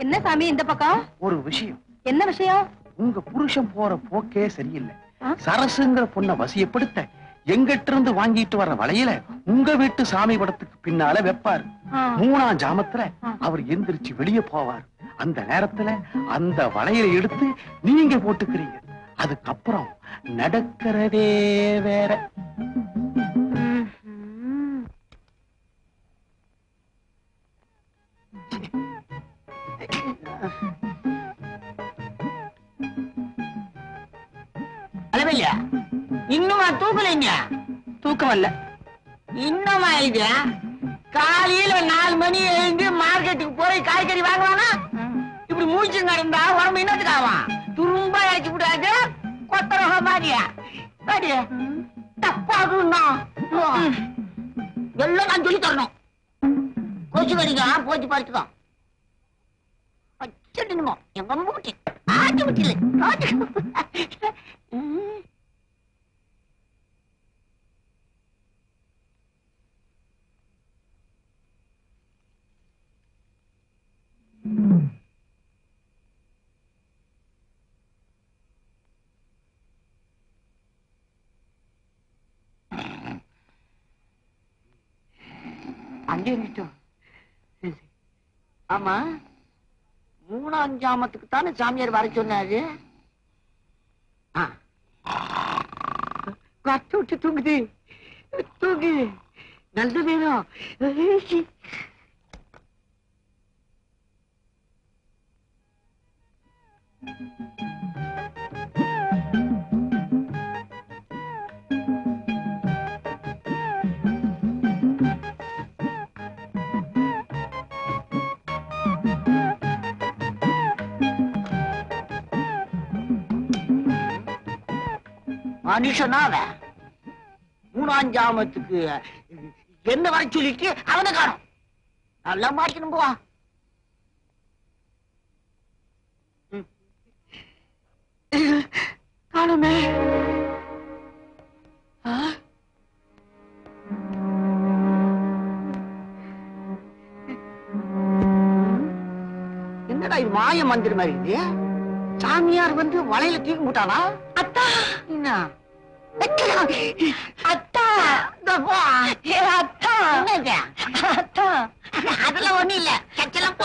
என்ன சாமி இந்த பக்கம்? ஒரு விஷயம். என்ன விஷயம்? உங்க புருஷன் போற போக்கே சரியில்லை. சரசுங்கிற பொண்ண வசியப்படுத்த எங்கிட்ட இருந்து வாங்கிட்டு வர வளையல உங்க வீட்டு சாமி படத்துக்கு பின்னால வைப்பாரு. 3ஆம் ஜாமத்துல அவர் எந்திரிச்சு வெளியே போவார். அந்த நேரத்துல அந்த வளையலை எடுத்து நீங்க போட்டுக்கிறீங்க. அதுக்கப்புறம் நடக்கிறதே வேற. அளவில்லையா? இன்னுமா தூக்கலைங்க? தூக்கம் இல்ல. இன்னுமா இது? காலையில 4 மணி எழுந்து மார்க்கெட்டுக்கு போய் காய்கறி வாங்குவானா? இப்படி மூச்சு நடந்தா உடம்பு என்னத்துக்கு ஆவான்? துரும்பா இறக்கி விடாது கொத்தரக மாதிரியா? தப்பாகுன்னா எல்லாம் நான் சொல்லி தரணும். கொச்சு கறிங்க போச்சு பறிச்சுக்கோ. வச்சிடணுமோ எங்க மூட்டி ஆட்டி விட்டில அங்கே நிட்டோம். ஆமா, 3ஆம் ஜாமத்துக்கு தானே சாமியார் வர சொன்னாரு. கத்து விட்டு தூங்குது. தூங்கு, நல்ல நேரம். மனுஷனா 3ஆம் ஜாமத்துக்கு என்ன வர சொல்லிட்டு அவனை காணும். நல்லா மாட்டணும் போவா. காணுமே. என்னடா இது மாய மந்திரம் மாதிரி இது? சாமியார் வந்து வளையல தூக்கி போட்டானா? அத்தா என்ன அத்தா அத்தா அதெல்லாம் ஒண்ணும் இல்ல.